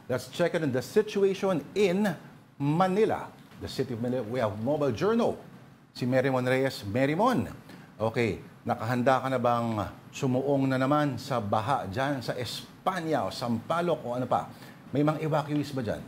Let's check on the situation in Manila. The city of Manila, we have Mobile Journal. Si Merrimon Reyes. Merrimon, okay, nakahanda ka na bang sumuong na naman sa baha dyan sa Espanya o Sampaloc o ano pa? May mga evacuees ba dyan?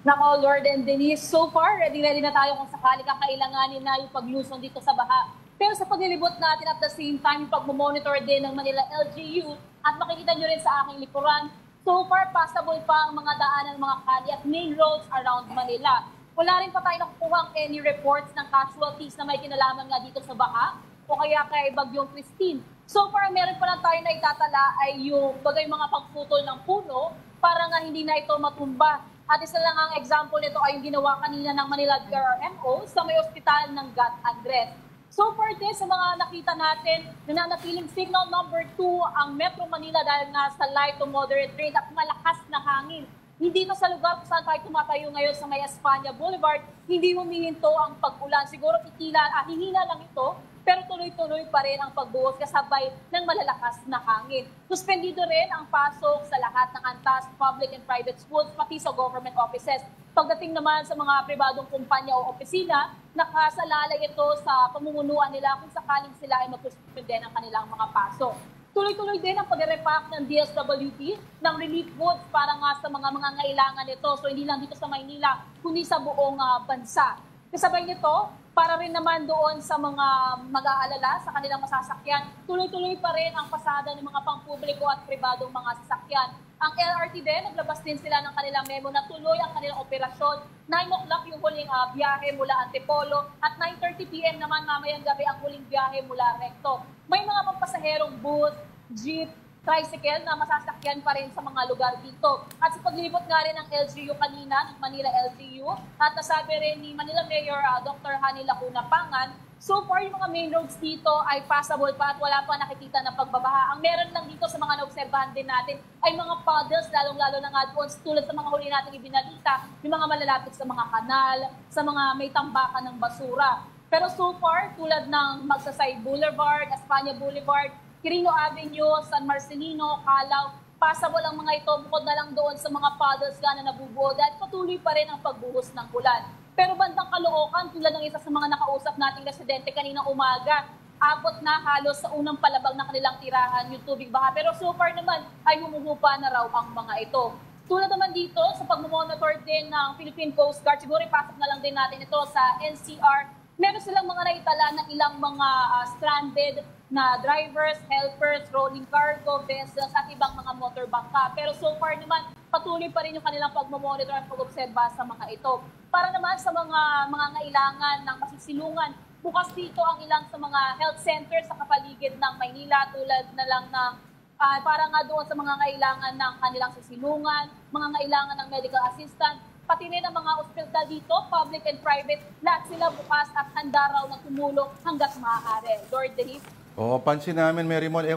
Nako, Lord and Denise, so far, ready na tayo kung sakali kakailanganin na yung paglusong dito sa baha. Pero sa paglilibot natin at the same time, yung pagmamonitor din ng Manila LGU at makikita nyo rin sa aking likuran, so far, passable pa ang mga daanan, mga kali at main roads around Manila. Wala rin pa tayo nakukuhang any reports ng casualties na may kinalaman nga dito sa baha o kaya kay Bagyong Christine. So far, meron pa lang tayo na itatala ay yung bagay mga pagputol ng puno para nga hindi na ito matumba. At isa lang ang example nito ay yung ginawa kanina ng Manila DRMO sa may ospital ng Gat Andres. So far din sa mga nakita natin, nananatiling signal number 2 ang Metro Manila dahil nga sa light to moderate rain at malakas na hangin. Hindi na sa lugar kung saan tayo tumatayo ngayon sa may Espanya Boulevard, hindi humihinto ang pag-ulan. Siguro hihina lang ito, pero tuloy-tuloy pa rin ang pagbuhos kasabay ng malalakas na hangin. Suspendido rin ang pasok sa lahat ng ANTAS, public and private schools, pati sa government offices. Pagdating naman sa mga pribadong kumpanya o opisina, nakasalalay ito sa pamumunuan nila kung sakaling sila ay magsuspende ng kanilang mga pasok. Tuloy-tuloy din ang pag-repack ng DSWD ng relief goods para nga sa mga ngailangan nito. So hindi lang dito sa Maynila, kundi sa buong bansa. Kasabay nito, para rin naman doon sa mga mag-aalala sa kanilang masasakyan, tuloy-tuloy pa rin ang pasada ng mga pangpubliko at pribadong mga sasakyan. Ang LRT din, naglabas din sila ng kanilang memo na tuloy ang kanilang operasyon. 9 o'clock yung huling biyahe mula Antipolo at 9:30 p.m. naman mamayang gabi ang huling biyahe mula Recto. May mga pampasaherong bus, jeep, tricycle na masasakyan pa rin sa mga lugar dito. At sa paglibot nga rin ng LGU kanina, ng Manila LGU, at nasabi rin ni Manila Mayor Dr. Hani Lacuna Pangan, so far yung mga main roads dito ay passable pa at wala pa nakikita na pagbabaha. Ang meron lang dito sa mga naobserbahan din natin ay mga puddles, lalong-lalo na nga doon tulad sa mga huli natin ibinalita, yung mga malalapit sa mga kanal, sa mga may tambakan ng basura. Pero so far, tulad ng Magsaysay Boulevard, Espanya Boulevard, Quirino Avenue, San Marcelino, Calao, passable ang mga ito bukod na lang doon sa mga puddles na nabubuo dahil patuloy pa rin ang pagbuhos ng ulan. Pero bandang Caloocan, tulad ng isa sa mga nakausap nating residente kaninang umaga, abot na halos sa unang palabag ng kanilang tirahan yung tubig baha. Pero so far naman ay humuhupa na raw ang mga ito. Tulad naman dito sa pagmamonitor din ng Philippine Coast Guard, siguro ipasok na lang din natin ito sa NCR. Meron silang mga naitala ng ilang mga stranded na drivers, helpers, rolling cargo, vessels at ibang mga motor bangka. Pero so far naman, patuloy pa rin yung kanilang pagmamonitor at pag-obserba sa mga ito. Para naman sa mga ngailangan ng masisilungan, bukas dito ang ilang sa mga health centers sa kapaligid ng Maynila tulad na lang ng para nga doon sa mga ngailangan ng kanilang sisilungan, mga ngailangan ng medical assistant, pati rin ang mga ospital dito, public and private, lahat sila bukas at handa raw na tumulong hanggat maaari. Lord Denise? Oo, pansin namin, Merrimon,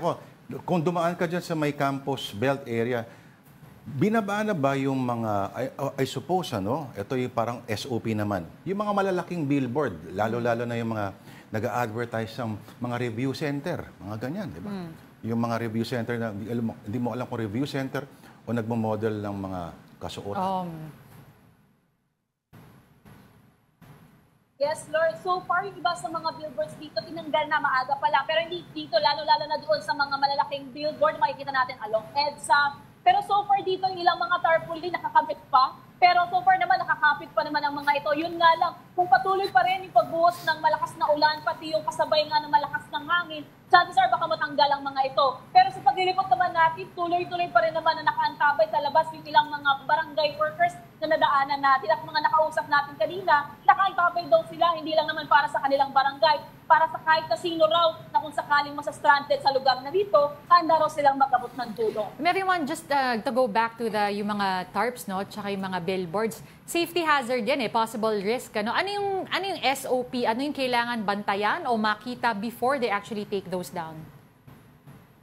kung dumaan ka dyan sa may campus belt area, binaba na ba yung mga, I suppose, ito yung parang SOP naman, yung mga malalaking billboard, lalo-lalo na yung mga nag-a-advertise ng mga review center, mga ganyan, di ba? Yung mga review center na, hindi mo alam kung review center o nagmo-model ng mga kasuotan. Yes, Lord. So far, yung iba sa mga billboards dito, tinanggal na maaga pa lang. Pero hindi dito, lalo-lalo na doon sa mga malalaking billboard, makikita natin along EDSA. Pero so far dito, yung ilang mga tarpaulin nakakabit pa. Pero so far naman, nakakapit pa naman ang mga ito. Yun nga lang, kung patuloy pa rin yung pagbuhos ng malakas na ulan, pati yung kasabay nga ng malakas ng hangin, chances are baka matanggal ang mga ito. Pero sa paglilipot naman natin, tuloy-tuloy pa rin naman na nakaantabay sa labas yung ilang mga barangay workers na nadaanan natin at mga nakausap natin kanina, nakaantabay daw sila, hindi lang naman para sa kanilang barangay, para sa kahit kasino raw na kung sakaling masa-stranded sa lugar na dito, handa raw silang magabot ng tulong. Everyone, just to go back to yung mga tarps, no, tsaka yung mga billboards, safety hazard yan possible risk. Ano yung SOP, ano yung kailangan bantayan o makita before they actually take those down?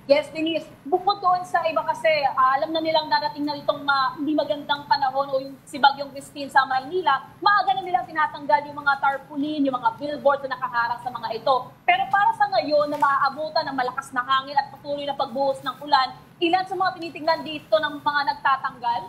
Yes, Denise. Bukod doon sa iba kasi, alam na nilang darating na itong hindi magandang panahon o yung si Bagyong Christine sa Maynila, maaga na nilang tinatanggal yung mga tarpaulin, yung mga billboards na nakaharang sa mga ito. Pero para sa ngayon na maaabutan ng malakas na hangin at patuloy na pagbuhos ng ulan, ilan sa mga tinitingnan dito ng mga nagtatanggal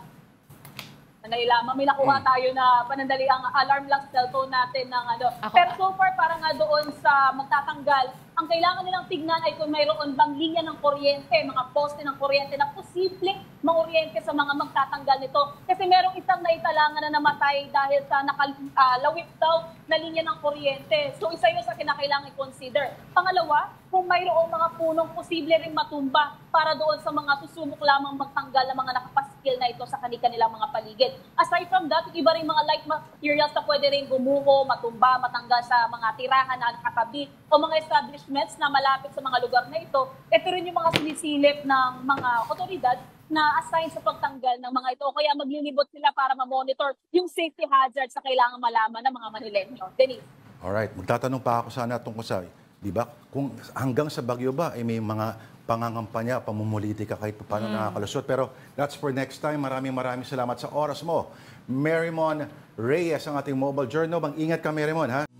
Sandali lamang, may nakuha tayo na panandali ang alarm lang sa cellphone natin ng ano. Pero so far, para nga doon sa magtatanggal, ang kailangan nilang tignan ay kung mayroon bang linya ng kuryente, mga poste ng kuryente na posibleng manguryente sa mga magtatanggal nito. Kasi merong isang naitalangan na namatay dahil sa nakalawit daw na linya ng kuryente. So isa yun sa kinakailangan i-consider. Pangalawa, kung mayroong mga punong posible rin matumba para doon sa mga susubok lamang magtanggal ng mga nakapaskil na ito sa kanilang mga paligid. Aside from that, iba rin mga light materials na pwede rin gumuho, matumba, matanggal sa mga tirahan na nakatabi o mga establishments na malapit sa mga lugar na ito. Ito rin yung mga sinisilip ng mga otoridad na assign sa pagtanggal ng mga ito. Kaya maglilibot sila para ma-monitor yung safety hazards na kailangan malaman ng mga Manileño. Denise. Alright, magtatanong pa ako sana tungkol sa, di ba, kung hanggang sa Bagyo ba, ay may mga pangangampanya, pamumuliti ka kahit paano nakakalusot. Pero that's for next time. Maraming salamat sa oras mo. Marymon Reyes, ang ating mobile journal. Mag-ingat ka, Marymon, ha?